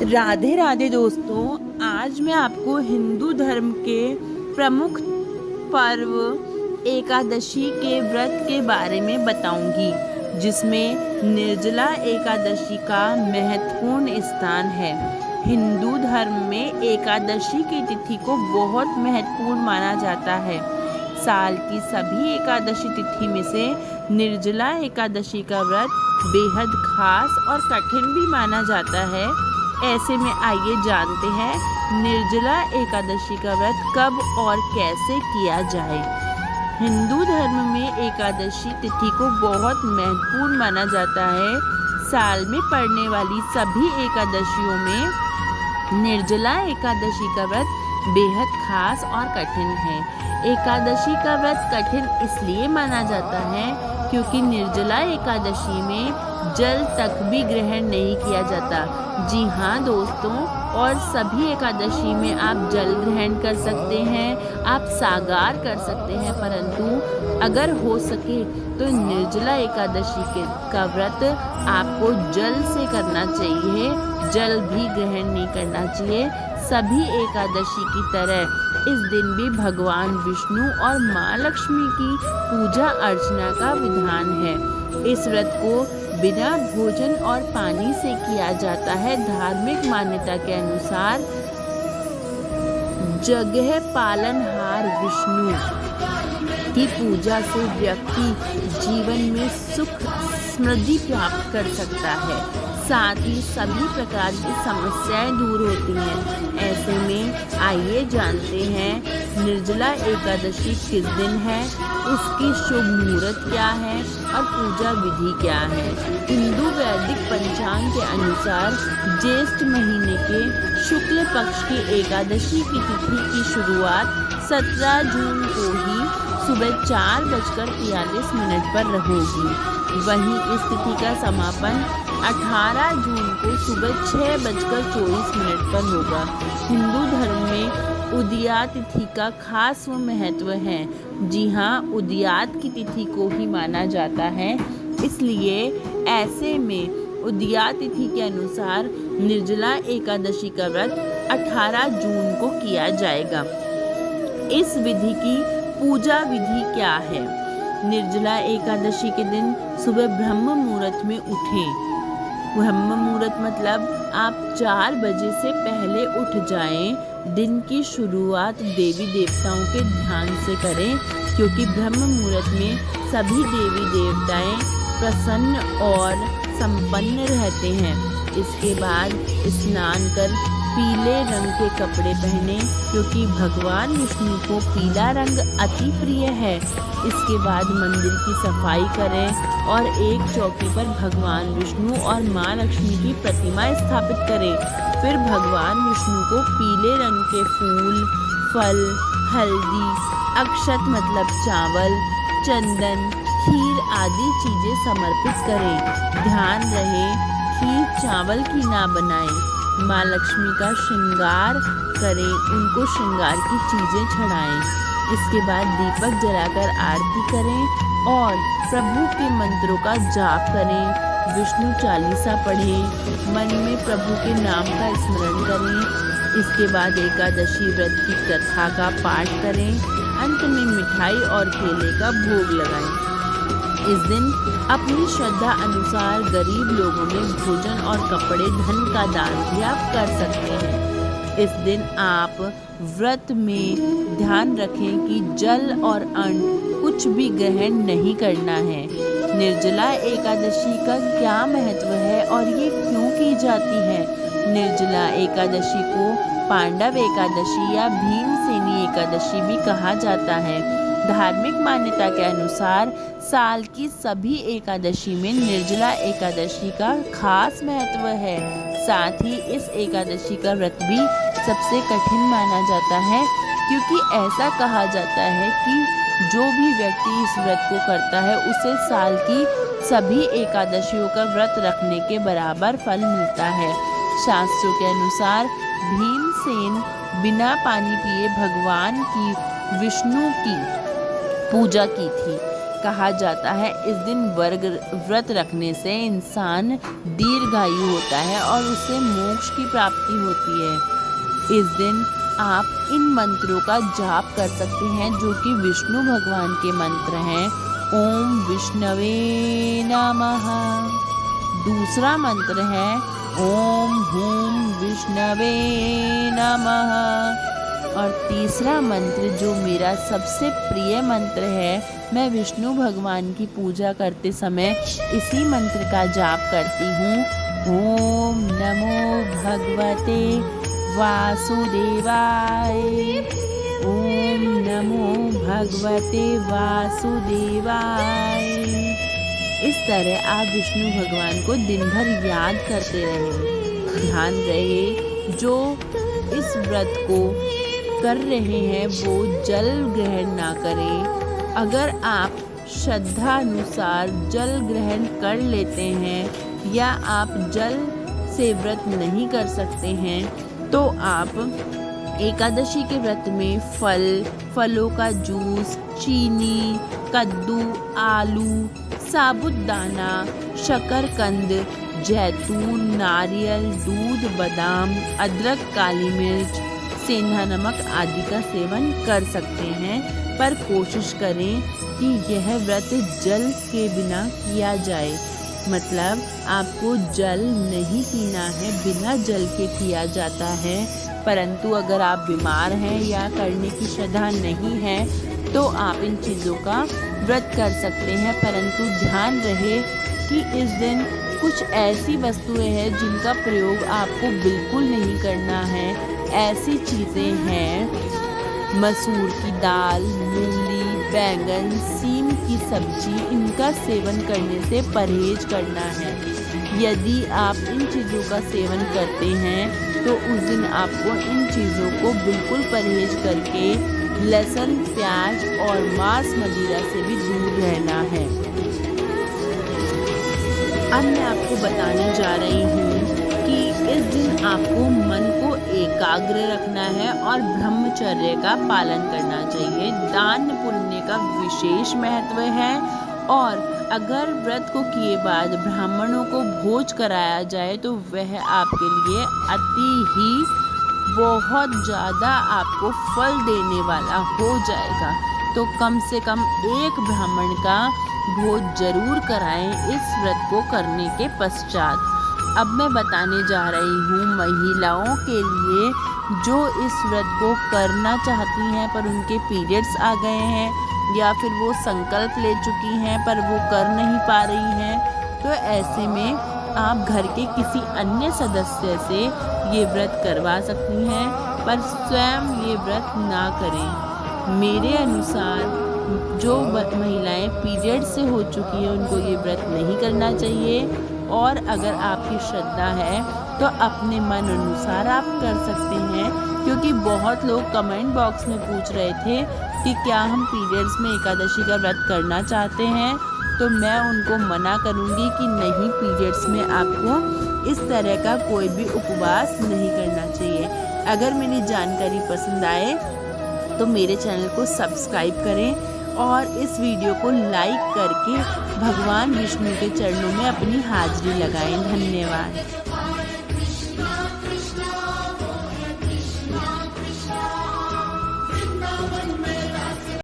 राधे राधे दोस्तों, आज मैं आपको हिंदू धर्म के प्रमुख पर्व एकादशी के व्रत के बारे में बताऊंगी, जिसमें निर्जला एकादशी का महत्वपूर्ण स्थान है। हिंदू धर्म में एकादशी की तिथि को बहुत महत्वपूर्ण माना जाता है। साल की सभी एकादशी तिथि में से निर्जला एकादशी का व्रत बेहद खास और कठिन भी माना जाता है। ऐसे में आइए जानते हैं निर्जला एकादशी का व्रत कब और कैसे किया जाए। हिंदू धर्म में एकादशी तिथि को बहुत महत्वपूर्ण माना जाता है। साल में पड़ने वाली सभी एकादशियों में निर्जला एकादशी का व्रत बेहद खास और कठिन है। एकादशी का व्रत कठिन इसलिए माना जाता है क्योंकि निर्जला एकादशी में जल तक भी ग्रहण नहीं किया जाता। जी हाँ दोस्तों, और सभी एकादशी में आप जल ग्रहण कर सकते हैं, आप सागार कर सकते हैं, परंतु अगर हो सके तो निर्जला एकादशी का व्रत आपको जल से करना चाहिए, जल भी ग्रहण नहीं करना चाहिए। सभी एकादशी की तरह इस दिन भी भगवान विष्णु और माँ लक्ष्मी की पूजा अर्चना का विधान है। इस व्रत को बिना भोजन और पानी से किया जाता है। धार्मिक मान्यता के अनुसार जगह पालनहार विष्णु की पूजा से व्यक्ति जीवन में सुख समृद्धि प्राप्त कर सकता है, साथ ही सभी प्रकार की समस्याएं दूर होती हैं। ऐसे में आइए जानते हैं निर्जला एकादशी किस दिन है, उसकी शुभ मुहूर्त क्या है और पूजा विधि क्या है। हिंदू वैदिक पंचांग के अनुसार ज्येष्ठ महीने के शुक्ल पक्ष की एकादशी की तिथि की शुरुआत 17 जून को ही सुबह 4:43 पर होगी। वहीं इस तिथि का समापन 18 जून को सुबह 6:24 पर होगा। हिंदू धर्म में उदयात तिथि का खास महत्व है। जी हाँ, उदयात की तिथि को ही माना जाता है, इसलिए ऐसे में उदयात तिथि के अनुसार निर्जला एकादशी का व्रत 18 जून को किया जाएगा। इस विधि की पूजा विधि क्या है? निर्जला एकादशी के दिन सुबह ब्रह्म मुहूर्त में उठें। ब्रह्म मुहूर्त मतलब आप 4 बजे से पहले उठ जाएं। दिन की शुरुआत देवी देवताओं के ध्यान से करें, क्योंकि ब्रह्म मुहूर्त में सभी देवी देवताएं प्रसन्न और संपन्न रहते हैं। इसके बाद स्नान कर पीले रंग के कपड़े पहने, क्योंकि भगवान विष्णु को पीला रंग अति प्रिय है। इसके बाद मंदिर की सफाई करें और एक चौकी पर भगवान विष्णु और माँ लक्ष्मी की प्रतिमा स्थापित करें। फिर भगवान विष्णु को पीले रंग के फूल, फल, हल्दी, अक्षत मतलब चावल, चंदन, खीर आदि चीजें समर्पित करें। ध्यान रहे खीर चावल की ना बनाएं। माँ लक्ष्मी का श्रृंगार करें, उनको श्रृंगार की चीजें चढ़ाएं। इसके बाद दीपक जलाकर आरती करें और प्रभु के मंत्रों का जाप करें। विष्णु चालीसा पढ़ें, मन में प्रभु के नाम का स्मरण करें। इसके बाद एकादशी व्रत की कथा का पाठ करें। अंत में मिठाई और केले का भोग लगाएं। इस दिन अपनी श्रद्धा अनुसार गरीब लोगों में भोजन और कपड़े, धन का दान भी आप कर सकते हैं। इस दिन आप व्रत में ध्यान रखें कि जल और अन्न कुछ भी ग्रहण नहीं करना है। निर्जला एकादशी का क्या महत्व है और ये क्यों की जाती है? निर्जला एकादशी को पांडव एकादशी या भीमसेनी एकादशी भी कहा जाता है। धार्मिक मान्यता के अनुसार साल की सभी एकादशी में निर्जला एकादशी का खास महत्व है। साथ ही इस एकादशी का व्रत भी सबसे कठिन माना जाता है, क्योंकि ऐसा कहा जाता है कि जो भी व्यक्ति इस व्रत को करता है उसे साल की सभी एकादशियों का व्रत रखने के बराबर फल मिलता है। शास्त्रों के अनुसार भीमसेन बिना पानी पिए भगवान की विष्णु की पूजा की थी। कहा जाता है इस दिन व्रत रखने से इंसान दीर्घायु होता है और उसे मोक्ष की प्राप्ति होती है। इस दिन आप इन मंत्रों का जाप कर सकते हैं जो कि विष्णु भगवान के मंत्र हैं। ओम विष्णवे नमः। दूसरा मंत्र है ओम हूम विष्णवे नमः। और तीसरा मंत्र जो मेरा सबसे प्रिय मंत्र है, मैं विष्णु भगवान की पूजा करते समय इसी मंत्र का जाप करती हूँ। ओम नमो भगवते वासुदेवाय। ओम नमो भगवते वासुदेवाय। इस तरह आप विष्णु भगवान को दिन भर याद करते रहें। ध्यान रहे जो इस व्रत को कर रहे हैं वो जल ग्रहण ना करें। अगर आप श्रद्धा अनुसार जल ग्रहण कर लेते हैं या आप जल से व्रत नहीं कर सकते हैं तो आप एकादशी के व्रत में फलों का जूस, चीनी, कद्दू, आलू, साबूदाना, शकरकंद, जैतून, नारियल, दूध, बादाम, अदरक, काली मिर्च, सेंधा नमक आदि का सेवन कर सकते हैं। पर कोशिश करें कि यह व्रत जल के बिना किया जाए। मतलब आपको जल नहीं पीना है, बिना जल के किया जाता है। परंतु अगर आप बीमार हैं या करने की श्रद्धा नहीं है तो आप इन चीज़ों का व्रत कर सकते हैं। परंतु ध्यान रहे कि इस दिन कुछ ऐसी वस्तुएं हैं जिनका प्रयोग आपको बिल्कुल नहीं करना है। ऐसी चीज़ें हैं मसूर की दाल, मूली, बैंगन, सीम की सब्जी, इनका सेवन करने से परहेज करना है। यदि आप इन चीज़ों का सेवन करते हैं तो उस दिन आपको इन चीज़ों को बिल्कुल परहेज करके लहसुन, प्याज और मांस मदिरा से भी दूर रहना है। अब मैं आपको बताने जा रही हूँ कि इस दिन आपको मन को एकाग्र रखना है और ब्रह्मचर्य का पालन करना चाहिए। दान पुण्य का विशेष महत्व है और अगर व्रत को किए बाद ब्राह्मणों को भोज कराया जाए तो वह आपके लिए अति ही बहुत ज़्यादा आपको फल देने वाला हो जाएगा। तो कम से कम एक ब्राह्मण का भोज जरूर कराएं इस व्रत को करने के पश्चात। अब मैं बताने जा रही हूँ महिलाओं के लिए जो इस व्रत को करना चाहती हैं पर उनके पीरियड्स आ गए हैं या फिर वो संकल्प ले चुकी हैं पर वो कर नहीं पा रही हैं। तो ऐसे में आप घर के किसी अन्य सदस्य से ये व्रत करवा सकती हैं पर स्वयं ये व्रत ना करें। मेरे अनुसार जो महिलाएं पीरियड से हो चुकी हैं उनको ये व्रत नहीं करना चाहिए। और अगर आपकी श्रद्धा है तो अपने मन अनुसार आप कर सकते हैं, क्योंकि बहुत लोग कमेंट बॉक्स में पूछ रहे थे कि क्या हम पीरियड्स में एकादशी का व्रत करना चाहते हैं। तो मैं उनको मना करूँगी कि नहीं, पीरियड्स में आपको इस तरह का कोई भी उपवास नहीं करना चाहिए। अगर मेरी जानकारी पसंद आए तो मेरे चैनल को सब्सक्राइब करें और इस वीडियो को लाइक करके भगवान विष्णु के चरणों में अपनी हाजिरी लगाएं। धन्यवाद।